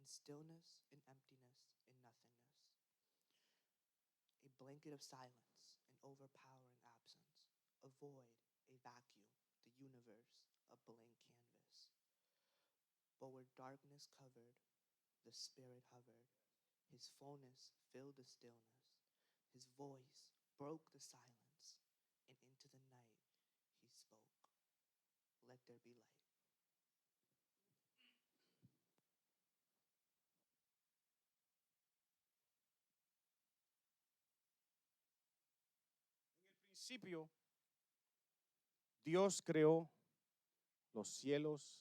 in stillness, in emptiness, in nothingness. A blanket of silence, an overpowering absence, a void, a vacuum, the universe, a blank canvas. But where darkness covered, the Spirit hovered. His fullness filled the stillness. His voice broke the silence, and into the night he spoke, "Let there be light." En el principio, Dios creó los cielos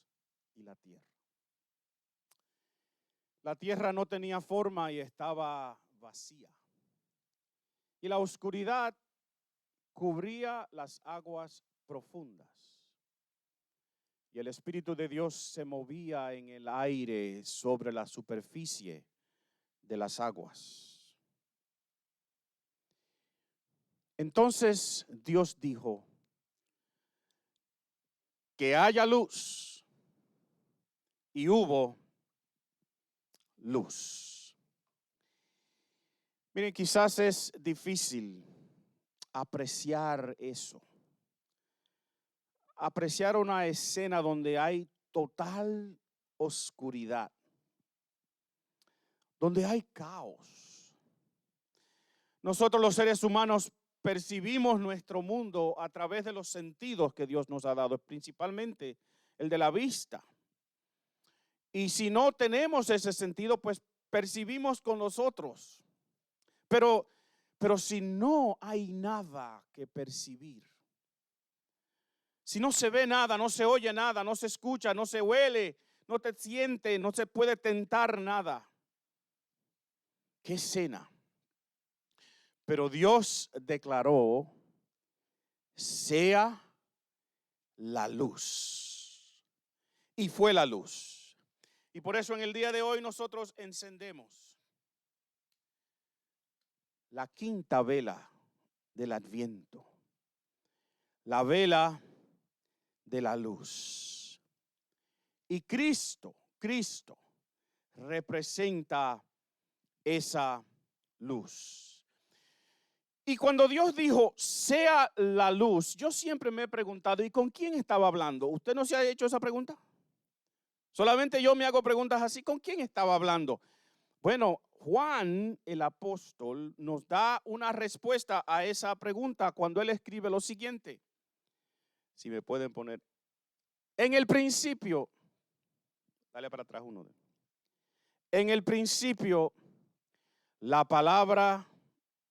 y la tierra. La tierra no tenía forma y estaba vacía. Y la oscuridad cubría las aguas profundas. Y el Espíritu de Dios se movía en el aire sobre la superficie de las aguas. Entonces Dios dijo: que haya luz, y hubo luz. Miren, quizás es difícil apreciar eso. Apreciar una escena donde hay total oscuridad, donde hay caos. Nosotros los seres humanos percibimos nuestro mundo a través de los sentidos que Dios nos ha dado, principalmente el de la vista. Y si no tenemos ese sentido, pues percibimos con los otros. Pero si no hay nada que percibir, si no se ve nada, no se oye nada, no se escucha, no se huele, no te siente, no se puede tentar nada, ¿qué escena? Pero Dios declaró: sea la luz. Y fue la luz. Y por eso en el día de hoy nosotros encendemos la quinta vela del Adviento, la vela de la luz. Y Cristo representa esa luz. Y cuando Dios dijo: sea la luz, yo siempre me he preguntado: ¿y con quién estaba hablando? ¿Usted no se ha hecho esa pregunta? Solamente yo me hago preguntas así: ¿con quién estaba hablando? Bueno, Juan el apóstol nos da una respuesta a esa pregunta cuando él escribe lo siguiente. Si me pueden poner. En el principio, dale para atrás uno. En el principio, la palabra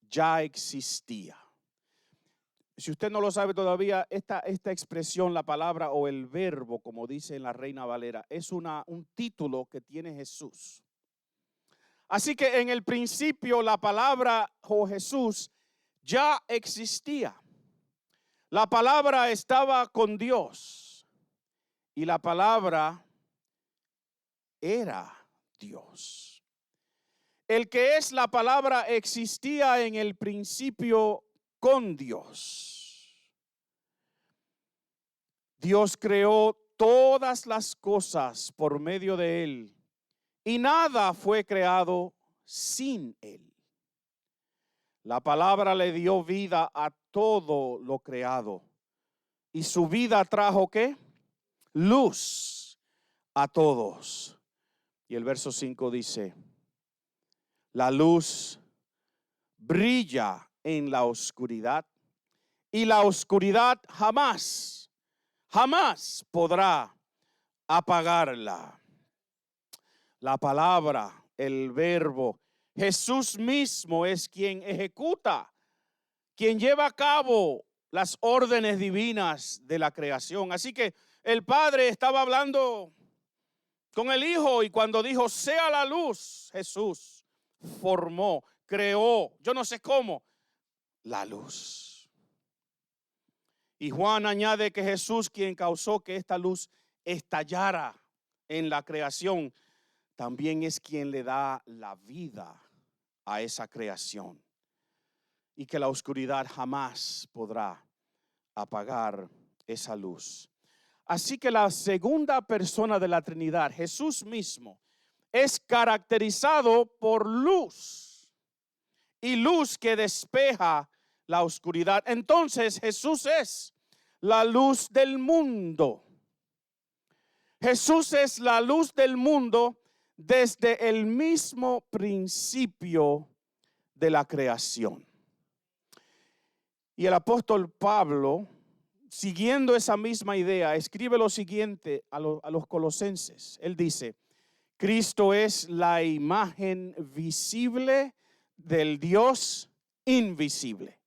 ya existía. Si usted no lo sabe todavía, esta expresión, la palabra o el verbo, como dice en la Reina Valera, es un título que tiene Jesús. Así que en el principio la palabra o Jesús ya existía. La palabra estaba con Dios y la palabra era Dios. El que es la palabra existía en el principio con Dios. Dios creó todas las cosas por medio de él y nada fue creado sin él. La palabra le dio vida a todo lo creado y su vida trajo ¿qué? Luz a todos. Y el verso 5 dice: la luz brilla en la oscuridad y la oscuridad jamás podrá apagarla. La palabra, el verbo, Jesús mismo es quien ejecuta, quien lleva a cabo las órdenes divinas de la creación. Así que el Padre estaba hablando con el Hijo y cuando dijo: sea la luz, Jesús formó, creó, yo no sé cómo, la luz. Y Juan añade que Jesús, quien causó que esta luz estallara en la creación, también es quien le da la vida a esa creación. Y que la oscuridad jamás podrá apagar esa luz. Así que la segunda persona de la Trinidad, Jesús mismo, es caracterizado por luz y luz que despeja la oscuridad. Entonces Jesús es la luz del mundo. Jesús es la luz del mundo desde el mismo principio de la creación. Y el apóstol Pablo, siguiendo esa misma idea, escribe lo siguiente a los colosenses. Él dice: Cristo es la imagen visible del Dios invisible.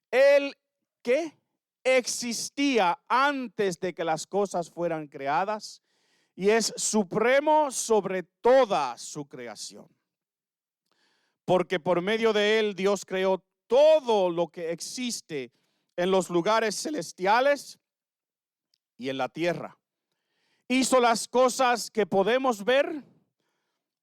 Él que existía antes de que las cosas fueran creadas y es supremo sobre toda su creación. Porque por medio de él Dios creó todo lo que existe en los lugares celestiales y en la tierra. Hizo las cosas que podemos ver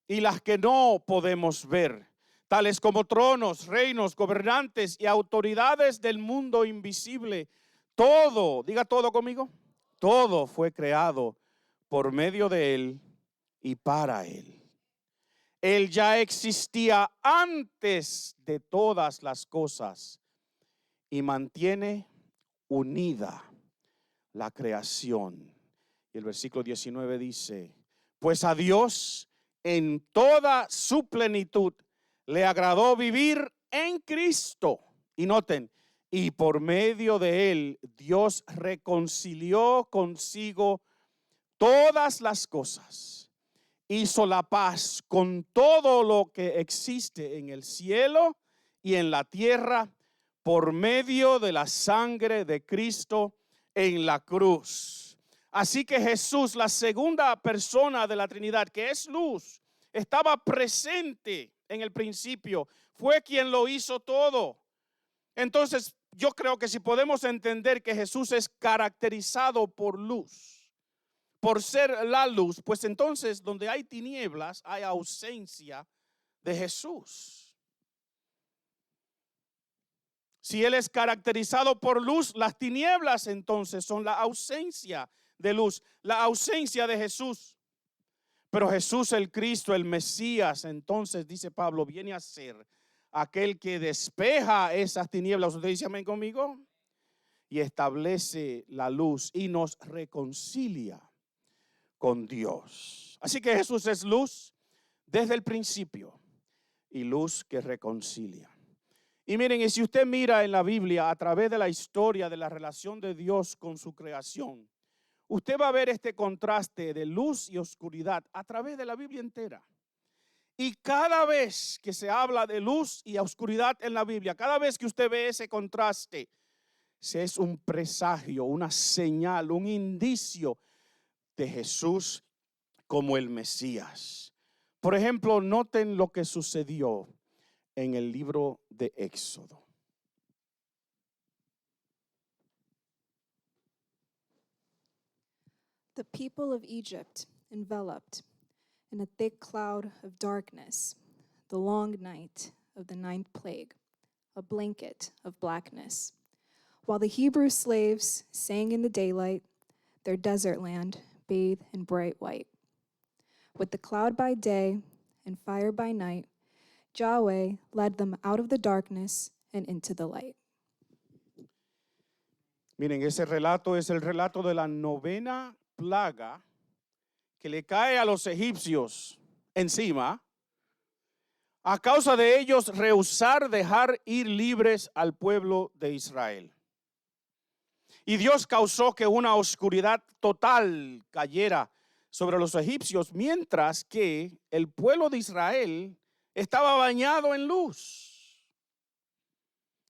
y las que no podemos ver, tales como tronos, reinos, gobernantes y autoridades del mundo invisible. Todo, diga todo conmigo, todo fue creado por medio de él y para él. Él ya existía antes de todas las cosas y mantiene unida la creación. Y el versículo 19 dice: pues a Dios en toda su plenitud le agradó vivir en Cristo. Y noten, y por medio de él Dios reconcilió consigo todas las cosas. Hizo la paz con todo lo que existe en el cielo y en la tierra por medio de la sangre de Cristo en la cruz. Así que Jesús, la segunda persona de la Trinidad, que es luz, estaba presente en el principio. Fue quien lo hizo todo. Entonces, yo creo que si podemos entender que Jesús es caracterizado por luz, por ser la luz, pues entonces donde hay tinieblas hay ausencia de Jesús. Si Él es caracterizado por luz, las tinieblas entonces son la ausencia de luz, la ausencia de Jesús. Pero Jesús el Cristo, el Mesías, entonces dice Pablo, viene a ser aquel que despeja esas tinieblas. ¿Usted dice amén conmigo? Y establece la luz y nos reconcilia con Dios. Así que Jesús es luz desde el principio y luz que reconcilia. Y miren, y si usted mira en la Biblia a través de la historia de la relación de Dios con su creación, usted va a ver este contraste de luz y oscuridad a través de la Biblia entera. Y cada vez que se habla de luz y oscuridad en la Biblia, cada vez que usted ve ese contraste, es un presagio, una señal, un indicio de Jesús como el Mesías. Por ejemplo, noten lo que sucedió en el libro de Éxodo. The people of Egypt enveloped in a thick cloud of darkness, the long night of the 9th plague, a blanket of blackness, while the Hebrew slaves sang in the daylight, their desert land bathed in bright white. With the cloud by day and fire by night, Yahweh led them out of the darkness and into the light. Miren, ese relato es el relato de la 9ª plaga que le cae a los egipcios encima a causa de ellos rehusar dejar ir libres al pueblo de Israel. Y Dios causó que una oscuridad total cayera sobre los egipcios, mientras que el pueblo de Israel estaba bañado en luz.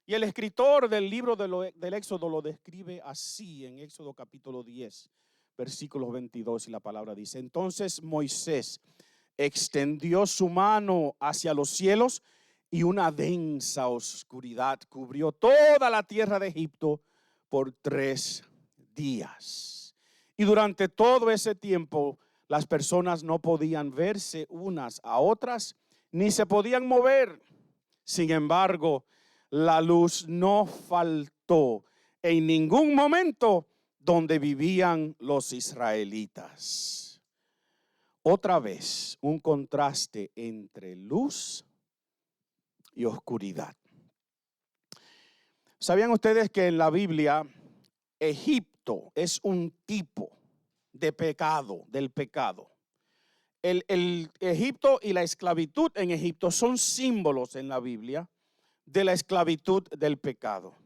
Y el escritor del libro del Éxodo lo describe así en Éxodo capítulo 10, versículos 22, y la palabra dice: entonces Moisés extendió su mano hacia los cielos y una densa oscuridad cubrió toda la tierra de Egipto por 3 días. Y durante todo ese tiempo las personas no podían verse unas a otras ni se podían mover. Sin embargo, la luz no faltó en ningún momento donde vivían los israelitas. otra vez un contraste entre luz y oscuridad. ¿Sabían ustedes que en la Biblia Egipto es un tipo de pecado, del pecado? El Egipto y la esclavitud en Egipto son símbolos en la Biblia de la esclavitud del pecado.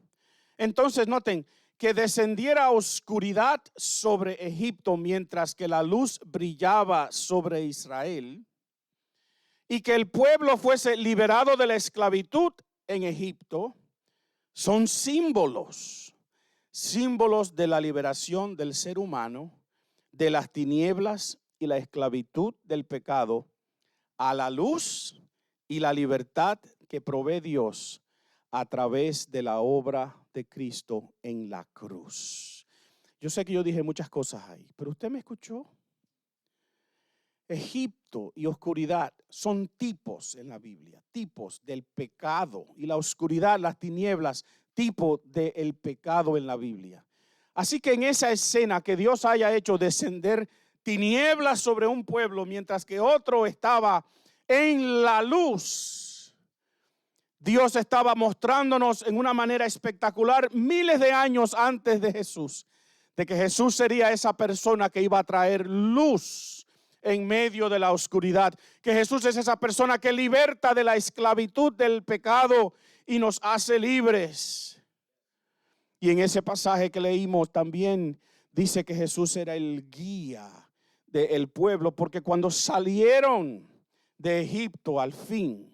Entonces noten que descendiera oscuridad sobre Egipto mientras que la luz brillaba sobre Israel, y que el pueblo fuese liberado de la esclavitud en Egipto, son símbolos de la liberación del ser humano de las tinieblas y la esclavitud del pecado a la luz y la libertad que provee Dios a través de la obra de Cristo en la cruz. Yo sé que yo dije muchas cosas ahí, pero usted me escuchó. Egipto y oscuridad son tipos en la Biblia, tipos del pecado, y la oscuridad, las tinieblas, tipo del pecado en la Biblia. Así que en esa escena que Dios haya hecho descender tinieblas sobre un pueblo mientras que otro estaba en la luz, Dios estaba mostrándonos en una manera espectacular miles de años antes de Jesús, de que Jesús sería esa persona que iba a traer luz en medio de la oscuridad, que Jesús es esa persona que liberta de la esclavitud del pecado y nos hace libres. Y en ese pasaje que leímos también dice que Jesús era el guía del pueblo, porque cuando salieron de Egipto al fin,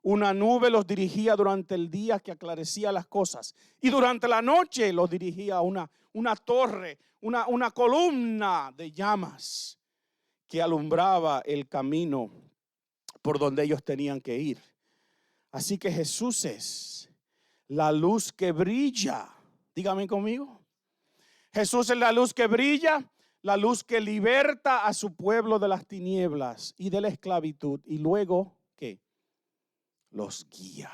una nube los dirigía durante el día que aclarecía las cosas, y durante la noche los dirigía una torre, una columna de llamas que alumbraba el camino por donde ellos tenían que ir. Así que Jesús es la luz que brilla. Dígame conmigo. Jesús es la luz que brilla, la luz que liberta a su pueblo de las tinieblas y de la esclavitud, y luego, ¿qué? Los guía.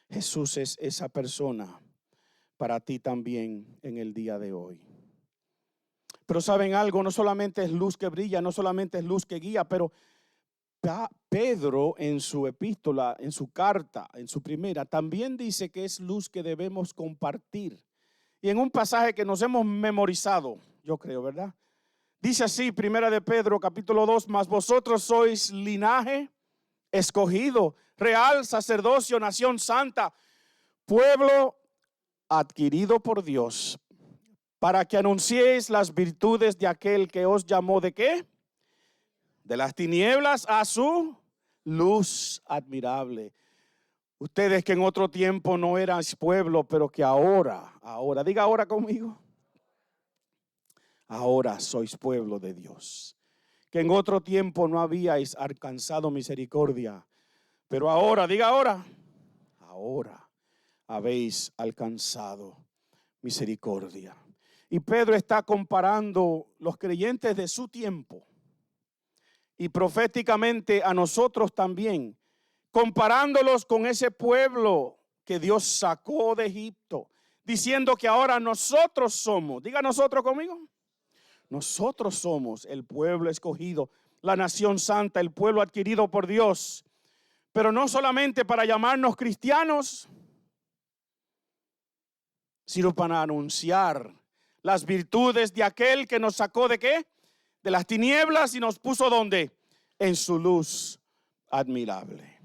Jesús es esa persona para ti también en el día de hoy. Pero ¿saben algo? No solamente es luz que brilla, no solamente es luz que guía, pero Pedro en su epístola, en su carta, en su primera, también dice que es luz que debemos compartir. Y en un pasaje que nos hemos memorizado, yo creo, ¿verdad? Dice así, primera de Pedro, capítulo 2, mas vosotros sois linaje escogido, real sacerdocio, nación santa, pueblo adquirido por Dios, para que anunciéis las virtudes de aquel que os llamó, ¿de qué? De las tinieblas a su luz admirable. Ustedes que en otro tiempo no eran pueblo, pero que ahora, diga ahora conmigo. Ahora sois pueblo de Dios. Que en otro tiempo no habíais alcanzado misericordia, pero ahora, diga ahora habéis alcanzado misericordia. Y Pedro está comparando los creyentes de su tiempo y proféticamente a nosotros también, comparándolos con ese pueblo que Dios sacó de Egipto, diciendo que ahora nosotros somos, diga nosotros conmigo, nosotros somos el pueblo escogido, la nación santa, el pueblo adquirido por Dios, pero no solamente para llamarnos cristianos, sino para anunciar las virtudes de aquel que nos sacó ¿de qué? De las tinieblas y nos puso ¿dónde? En su luz admirable.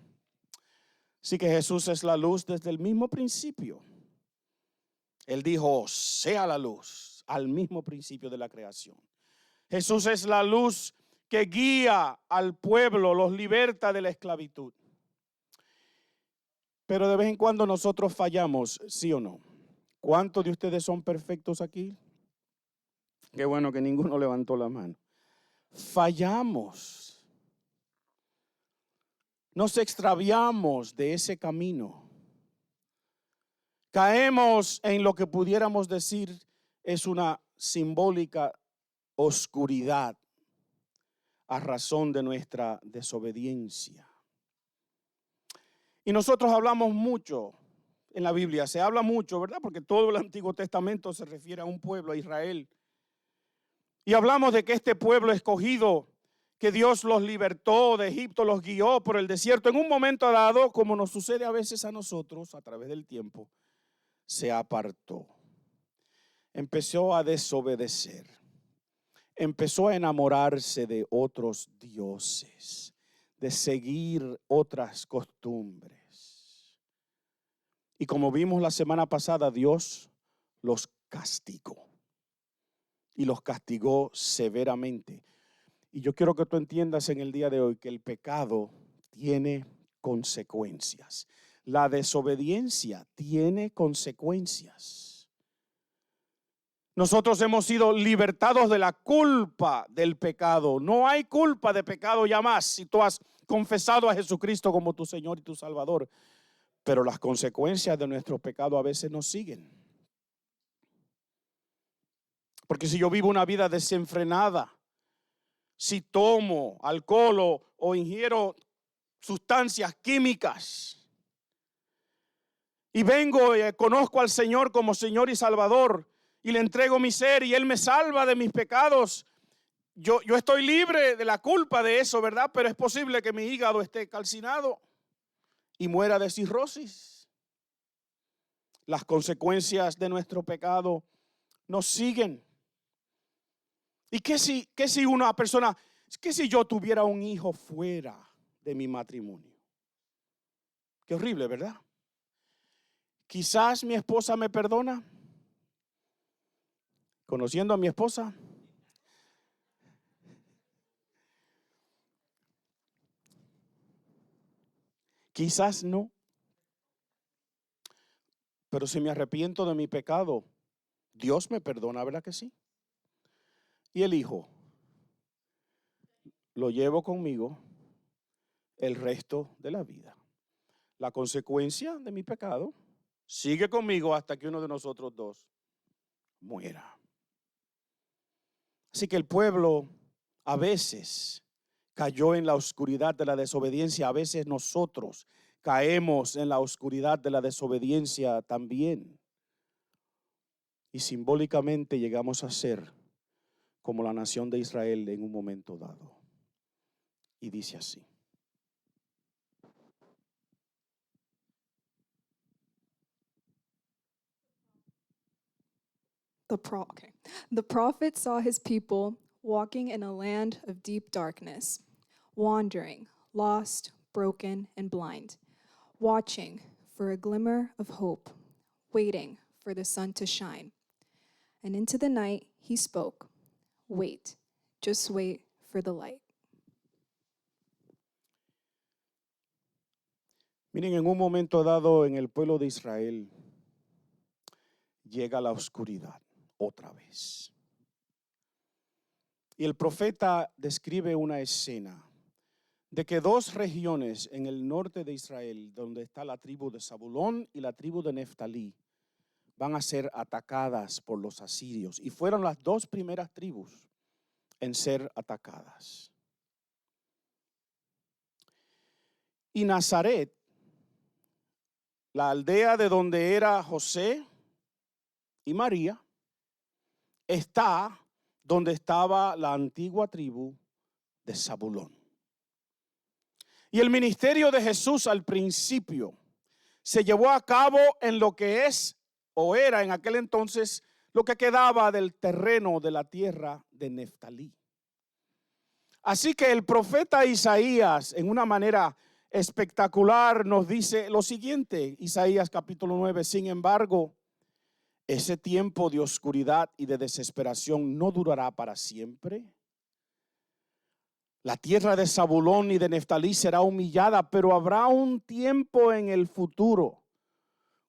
Así que Jesús es la luz desde el mismo principio. Él dijo, sea la luz, al mismo principio de la creación. Jesús es la luz que guía al pueblo, los liberta de la esclavitud. Pero de vez en cuando nosotros fallamos, ¿sí o no? ¿Cuántos de ustedes son perfectos aquí? Qué bueno que ninguno levantó la mano. Fallamos. Nos extraviamos de ese camino. Caemos en lo que pudiéramos decir es una simbólica oscuridad a razón de nuestra desobediencia. Y nosotros hablamos mucho en la Biblia, se habla mucho, ¿verdad? Porque todo el Antiguo Testamento se refiere a un pueblo, a Israel. Y hablamos de que este pueblo escogido que Dios los libertó de Egipto, los guió por el desierto, en un momento dado, como nos sucede a veces a nosotros a través del tiempo, se apartó. Empezó a desobedecer. Empezó a enamorarse de otros dioses, de seguir otras costumbres. Y como vimos la semana pasada, Dios los castigó. Y los castigó severamente. Y yo quiero que tú entiendas en el día de hoy que el pecado tiene consecuencias. La desobediencia tiene consecuencias. Nosotros hemos sido libertados de la culpa del pecado. No hay culpa de pecado ya más si tú has confesado a Jesucristo como tu Señor y tu Salvador. Pero las consecuencias de nuestro pecado a veces nos siguen. Porque si yo vivo una vida desenfrenada, si tomo alcohol o ingiero sustancias químicas y vengo y conozco al Señor como Señor y Salvador y le entrego mi ser y Él me salva de mis pecados, yo estoy libre de la culpa de eso, ¿verdad? Pero es posible que mi hígado esté calcinado y muera de cirrosis. Las consecuencias de nuestro pecado nos siguen. ¿Y qué si una persona, qué si yo tuviera un hijo fuera de mi matrimonio? Qué horrible, ¿verdad? Quizás mi esposa me perdona. Conociendo a mi esposa, quizás no. Pero si me arrepiento de mi pecado, Dios me perdona, ¿verdad que sí? Y el hijo lo llevo conmigo el resto de la vida. La consecuencia de mi pecado sigue conmigo hasta que uno de nosotros dos muera. Así que el pueblo a veces cayó en la oscuridad de la desobediencia. A veces nosotros caemos en la oscuridad de la desobediencia también. Y simbólicamente llegamos a ser como la nación de Israel en un momento dado. Y dice así. The prophet saw his people walking in a land of deep darkness, wandering, lost, broken, and blind, watching for a glimmer of hope, waiting for the sun to shine. And into the night he spoke, "Wait, just wait for the light." Miren, en un momento dado en el pueblo de Israel llega la oscuridad otra vez. Y el profeta describe una escena de que dos regiones en el norte de Israel, donde está la tribu de Zabulón y la tribu de Neftalí, van a ser atacadas por los asirios. Y fueron las dos primeras tribus en ser atacadas. Y Nazaret, la aldea de donde era José y María, está donde estaba la antigua tribu de Zabulón. Y el ministerio de Jesús al principio se llevó a cabo en lo que es o era en aquel entonces lo que quedaba del terreno de la tierra de Neftalí. Así que el profeta Isaías, en una manera espectacular, nos dice lo siguiente, Isaías capítulo 9, sin embargo, ese tiempo de oscuridad y de desesperación no durará para siempre. La tierra de Zabulón y de Neftalí será humillada, pero habrá un tiempo en el futuro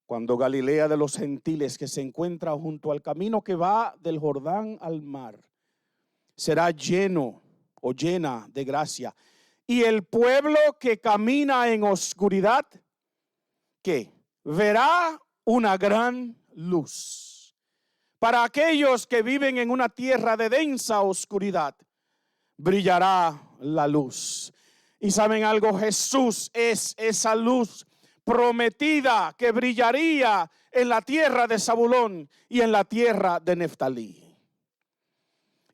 cuando Galilea de los gentiles, que se encuentra junto al camino que va del Jordán al mar, será lleno o llena de gracia. Y el pueblo que camina en oscuridad, ¿qué? Verá una gran luz. Para aquellos que viven en una tierra de densa oscuridad, brillará la luz. Y saben algo, Jesús es esa luz prometida que brillaría en la tierra de Zabulón y en la tierra de Neftalí.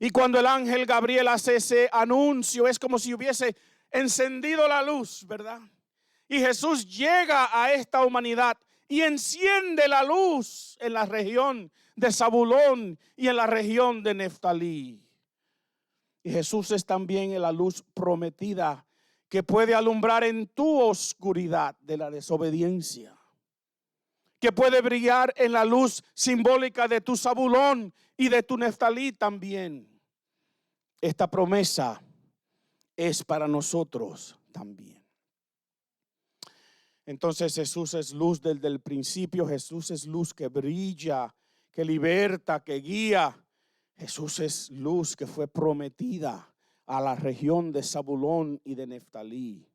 Y cuando el ángel Gabriel hace ese anuncio, es como si hubiese encendido la luz, ¿verdad? Y Jesús llega a esta humanidad y enciende la luz en la región de Zabulón y en la región de Neftalí. Y Jesús es también la luz prometida que puede alumbrar en tu oscuridad de la desobediencia, que puede brillar en la luz simbólica de tu Zabulón y de tu Neftalí también. Esta promesa es para nosotros también. Entonces Jesús es luz desde el principio. Jesús es luz que brilla, que liberta, que guía. Jesús es luz que fue prometida a la región de Zabulón y de Neftalí.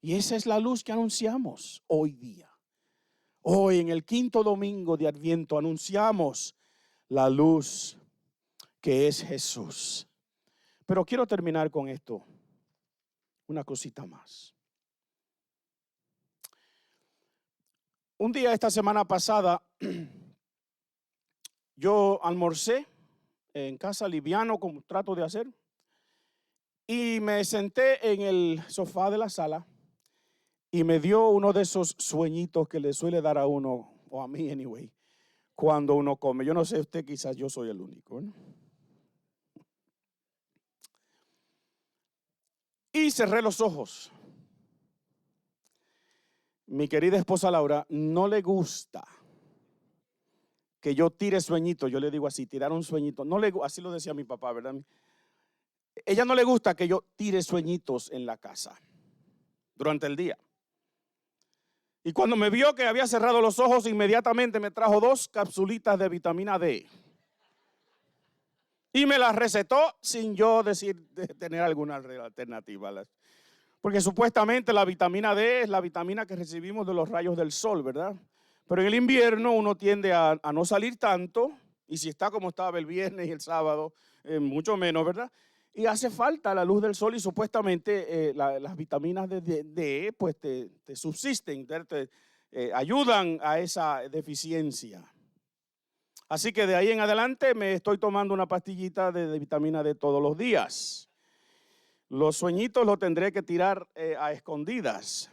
Y esa es la luz que anunciamos hoy día. Hoy en el quinto domingo de Adviento anunciamos la luz que es Jesús. Pero quiero terminar con esto, una cosita más. Un día esta semana pasada yo almorcé en casa liviano como trato de hacer y me senté en el sofá de la sala y me dio uno de esos sueñitos que le suele dar a uno, o a mí anyway, cuando uno come. Yo no sé usted, quizás yo soy el único, ¿no? Y cerré los ojos. Mi querida esposa Laura no le gusta que yo tire sueñitos. Yo le digo así, tirar un sueñito. Así lo decía mi papá, ¿verdad? Ella no le gusta que yo tire sueñitos en la casa durante el día. Y cuando me vio que había cerrado los ojos, inmediatamente me trajo 2 capsulitas de vitamina D. Y me las recetó sin yo tener alguna alternativa. Porque supuestamente la vitamina D es la vitamina que recibimos de los rayos del sol, ¿verdad? Pero en el invierno uno tiende a no salir tanto. Y si está como estaba el viernes y el sábado, mucho menos, ¿verdad? Y hace falta la luz del sol y supuestamente las vitaminas de D pues te subsisten, te ayudan a esa deficiencia. Así que de ahí en adelante me estoy tomando una pastillita de vitamina D todos los días. Los sueñitos los tendré que tirar a escondidas.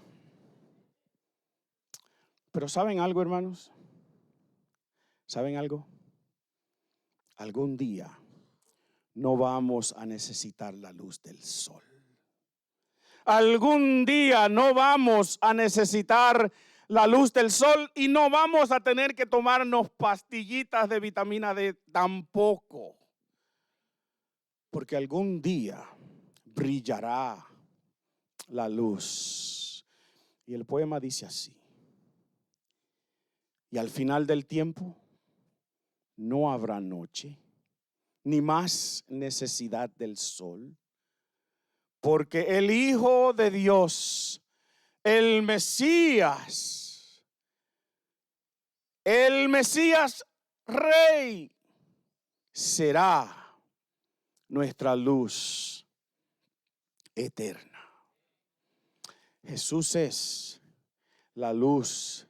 Pero ¿saben algo, hermanos? ¿Saben algo? Algún día no vamos a necesitar la luz del sol. Algún día no vamos a necesitar la luz del sol y no vamos a tener que tomarnos pastillitas de vitamina D tampoco. Porque algún día brillará la luz. Y el poema dice así: y al final del tiempo no habrá noche, ni más necesidad del sol, porque el Hijo de Dios, el Mesías Rey, será nuestra luz eterna. Jesús es la luz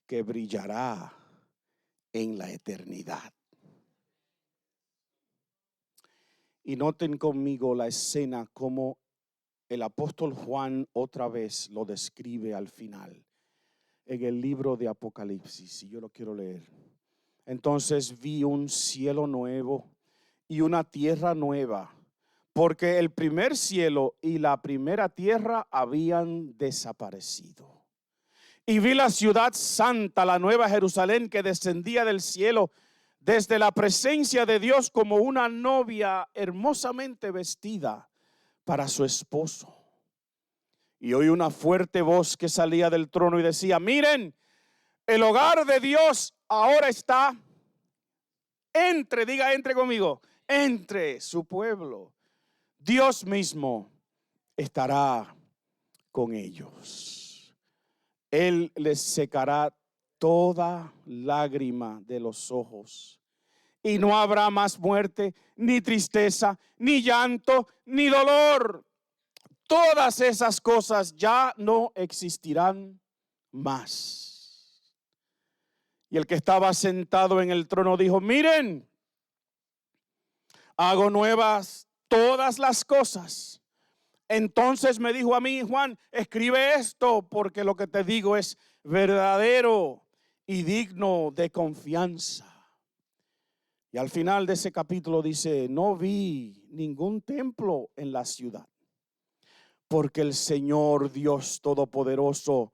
que brillará en la eternidad. Y noten conmigo la escena como el apóstol Juan otra vez lo describe al final en el libro de Apocalipsis, y yo lo quiero leer. Entonces vi un cielo nuevo y una tierra nueva, porque el primer cielo y la primera tierra habían desaparecido. Y vi la ciudad santa, la nueva Jerusalén, que descendía del cielo desde la presencia de Dios como una novia hermosamente vestida para su esposo. Y oí una fuerte voz que salía del trono y decía: miren, el hogar de Dios ahora está entre conmigo, entre su pueblo. Dios mismo estará con ellos. Él les secará toda lágrima de los ojos. Y no habrá más muerte, ni tristeza, ni llanto, ni dolor. Todas esas cosas ya no existirán más. Y el que estaba sentado en el trono dijo: miren, hago nuevas todas las cosas. Entonces me dijo a mí, Juan, escribe esto porque lo que te digo es verdadero y digno de confianza. Y al final de ese capítulo dice, no vi ningún templo en la ciudad, porque el Señor Dios Todopoderoso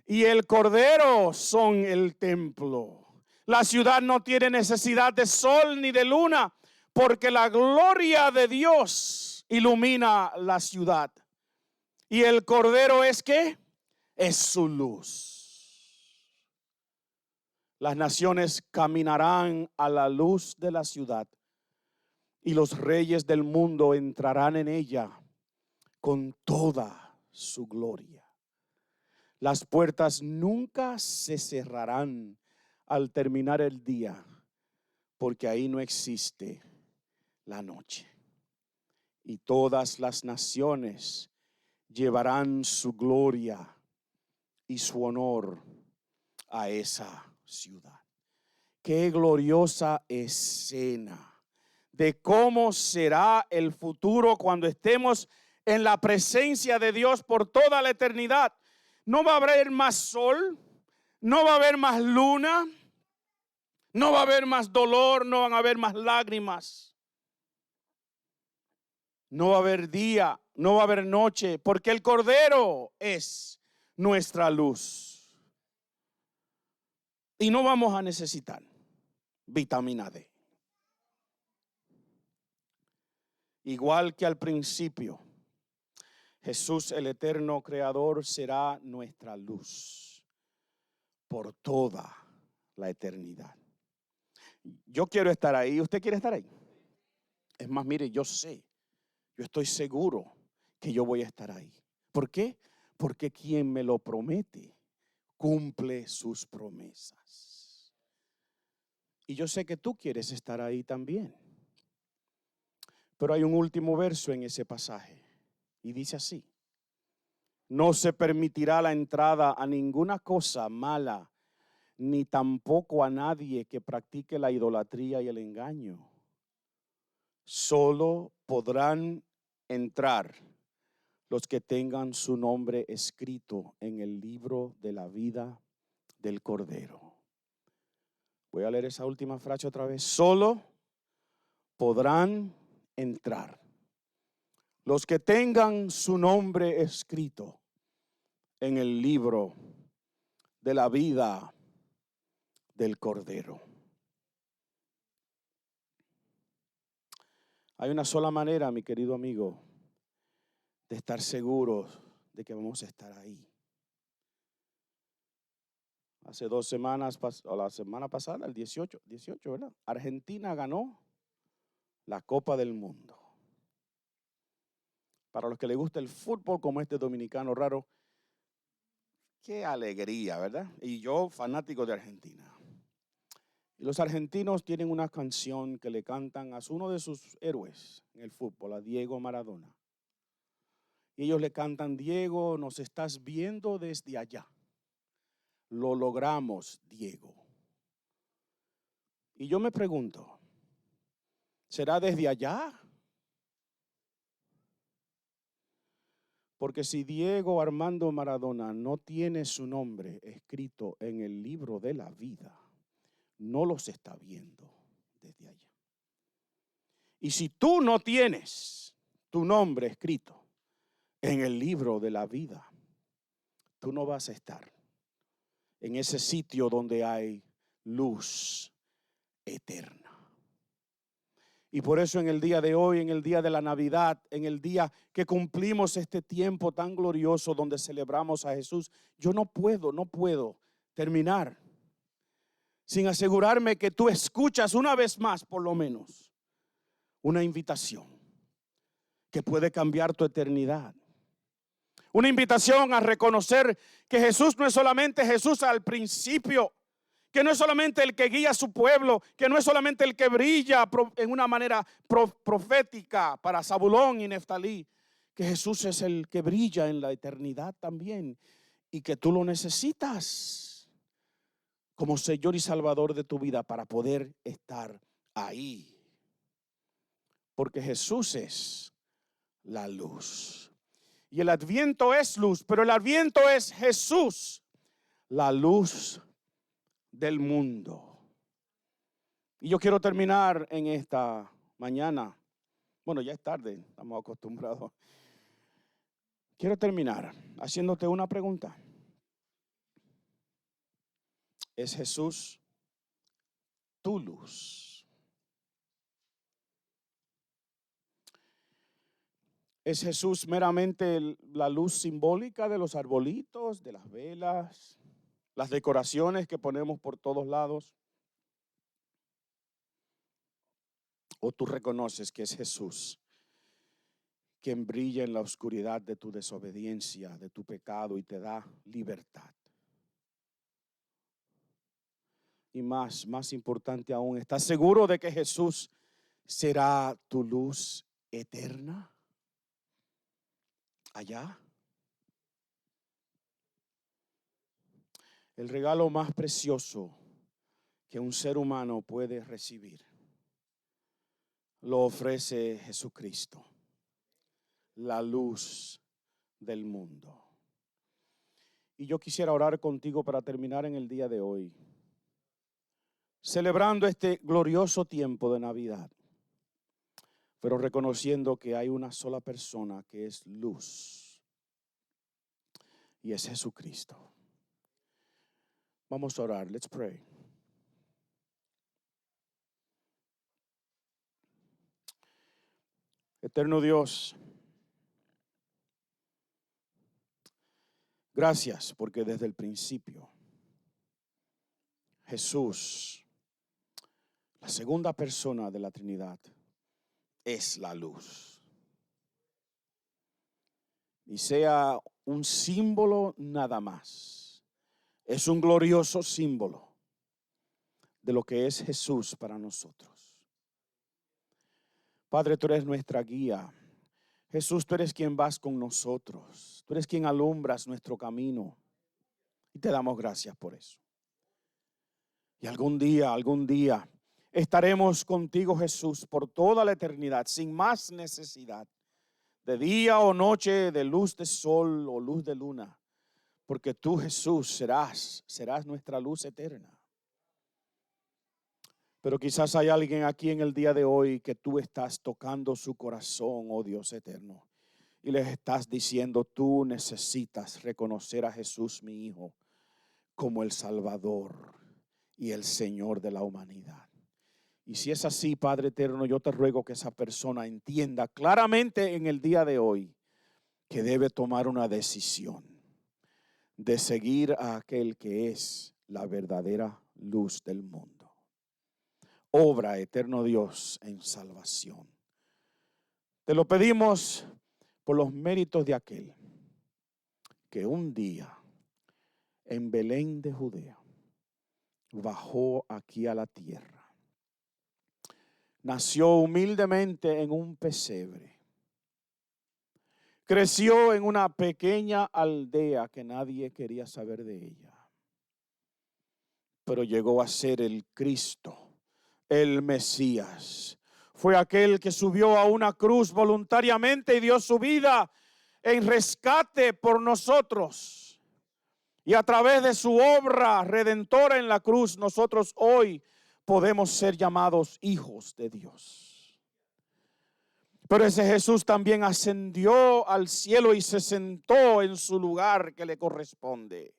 y el Cordero son el templo. La ciudad no tiene necesidad de sol ni de luna, porque la gloria de Dios ilumina la ciudad. Y el Cordero es ¿qué? Es su luz. Las naciones caminarán a la luz de la ciudad, y los reyes del mundo entrarán en ella con toda su gloria. Las puertas nunca se cerrarán al terminar el día, porque ahí no existe la noche. Y todas las naciones llevarán su gloria y su honor a esa ciudad. Qué gloriosa escena de cómo será el futuro cuando estemos en la presencia de Dios por toda la eternidad. No va a haber más sol, no va a haber más luna, no va a haber más dolor, no van a haber más lágrimas. No va a haber día, no va a haber noche, porque el Cordero es nuestra luz. Y no vamos a necesitar vitamina D. Igual que al principio, Jesús, el eterno creador, será nuestra luz por toda la eternidad. Yo quiero estar ahí. ¿Usted quiere estar ahí? Es más, mire, yo estoy seguro que yo voy a estar ahí. ¿Por qué? Porque quien me lo promete cumple sus promesas. Y yo sé que tú quieres estar ahí también. Pero hay un último verso en ese pasaje y dice así: no se permitirá la entrada a ninguna cosa mala, ni tampoco a nadie que practique la idolatría y el engaño. Solo podrán entrar los que tengan su nombre escrito en el libro de la vida del Cordero. Voy a leer esa última frase otra vez. Solo podrán entrar los que tengan su nombre escrito en el libro de la vida del Cordero. Hay una sola manera, mi querido amigo, de estar seguros de que vamos a estar ahí. Hace 2 semanas, o la semana pasada, el 18, ¿verdad? Argentina ganó la Copa del Mundo. Para los que les gusta el fútbol, como este dominicano raro, qué alegría, ¿verdad? Y yo, fanático de Argentina. Y los argentinos tienen una canción que le cantan a uno de sus héroes en el fútbol, a Diego Maradona. Y ellos le cantan: Diego, nos estás viendo desde allá. Lo logramos, Diego. Y yo me pregunto, ¿será desde allá? Porque si Diego Armando Maradona no tiene su nombre escrito en el libro de la vida, no los está viendo desde allá. Y si tú no tienes tu nombre escrito en el libro de la vida, tú no vas a estar en ese sitio donde hay luz eterna. Y por eso en el día de hoy, en el día de la Navidad, en el día que cumplimos este tiempo tan glorioso donde celebramos a Jesús, yo no puedo terminar sin asegurarme que tú escuchas una vez más, por lo menos, una invitación que puede cambiar tu eternidad. Una invitación a reconocer que Jesús no es solamente Jesús al principio, que no es solamente el que guía a su pueblo, que no es solamente el que brilla en una manera profética para Zabulón y Neftalí, que Jesús es el que brilla en la eternidad también y que tú lo necesitas como Señor y Salvador de tu vida para poder estar ahí. porque Jesús es la luz. Y el Adviento es luz, pero el Adviento es Jesús, la luz del mundo. Y yo quiero terminar en esta mañana. Bueno, ya es tarde, estamos acostumbrados. Quiero terminar haciéndote una pregunta. ¿Es Jesús tu luz? ¿Es Jesús meramente la luz simbólica de los arbolitos, de las velas, las decoraciones que ponemos por todos lados? ¿O tú reconoces que es Jesús quien brilla en la oscuridad de tu desobediencia, de tu pecado y te da libertad? Y más importante aún, ¿estás seguro de que Jesús será tu luz eterna allá? El regalo más precioso que un ser humano puede recibir lo ofrece Jesucristo, la luz del mundo. Y yo quisiera orar contigo para terminar en el día de hoy, celebrando este glorioso tiempo de Navidad, pero reconociendo que hay una sola persona que es luz, y es Jesucristo. Vamos a orar. Let's pray. Eterno Dios, gracias porque desde el principio Jesús, la segunda persona de la Trinidad, es la luz. Y sea un símbolo nada más, es un glorioso símbolo de lo que es Jesús para nosotros. Padre, tú eres nuestra guía. Jesús, tú eres quien vas con nosotros. Tú eres quien alumbras nuestro camino. Y te damos gracias por eso. Y algún día estaremos contigo, Jesús, por toda la eternidad, sin más necesidad de día o noche, de luz de sol o luz de luna, porque tú, Jesús, serás nuestra luz eterna. Pero quizás hay alguien aquí en el día de hoy que tú estás tocando su corazón, oh Dios eterno, y les estás diciendo: tú necesitas reconocer a Jesús, mi Hijo, como el Salvador y el Señor de la humanidad. Y si es así, Padre eterno, yo te ruego que esa persona entienda claramente en el día de hoy que debe tomar una decisión de seguir a aquel que es la verdadera luz del mundo. Obra, eterno Dios, en salvación. Te lo pedimos por los méritos de aquel que un día en Belén de Judea bajó aquí a la tierra. Nació humildemente en un pesebre. Creció en una pequeña aldea que nadie quería saber de ella. Pero llegó a ser el Cristo, el Mesías. Fue aquel que subió a una cruz voluntariamente y dio su vida en rescate por nosotros. Y a través de su obra redentora en la cruz, nosotros hoy podemos ser llamados hijos de Dios. Pero ese Jesús también ascendió al cielo y se sentó en su lugar que le corresponde,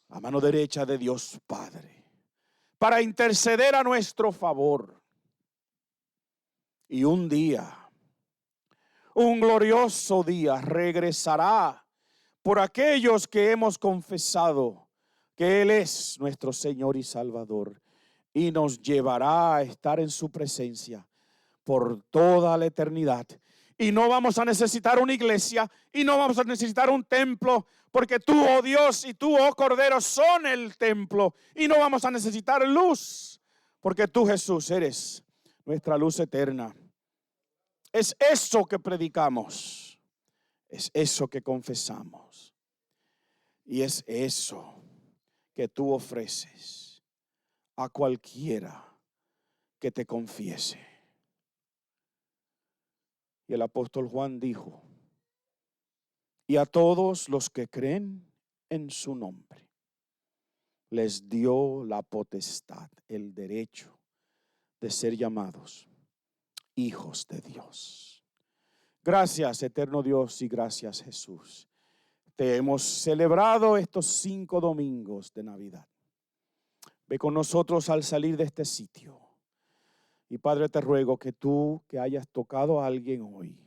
a mano derecha de Dios Padre, para interceder a nuestro favor. Y un día, un glorioso día, regresará por aquellos que hemos confesado que Él es nuestro Señor y Salvador, y nos llevará a estar en su presencia por toda la eternidad. Y no vamos a necesitar una iglesia y no vamos a necesitar un templo, porque tú, oh Dios, y tú, oh Cordero, son el templo. Y no vamos a necesitar luz, porque tú, Jesús, eres nuestra luz eterna. Es eso que predicamos, es eso que confesamos, y es eso que tú ofreces a cualquiera que te confiese. Y el apóstol Juan dijo, y a todos los que creen en su nombre, les dio la potestad, el derecho de ser llamados hijos de Dios. Gracias, eterno Dios, y gracias, Jesús. Te hemos celebrado estos 5 domingos de Navidad. Ve con nosotros al salir de este sitio. Y Padre, te ruego que tú, que hayas tocado a alguien hoy,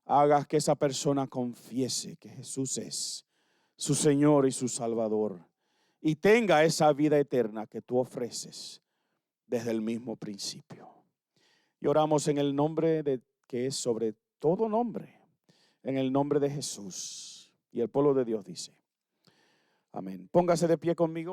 hagas que esa persona confiese que Jesús es su Señor y su Salvador, y tenga esa vida eterna que tú ofreces desde el mismo principio. Y oramos en el nombre que es sobre todo nombre, en el nombre de Jesús. Y el pueblo de Dios dice, amén. Póngase de pie conmigo.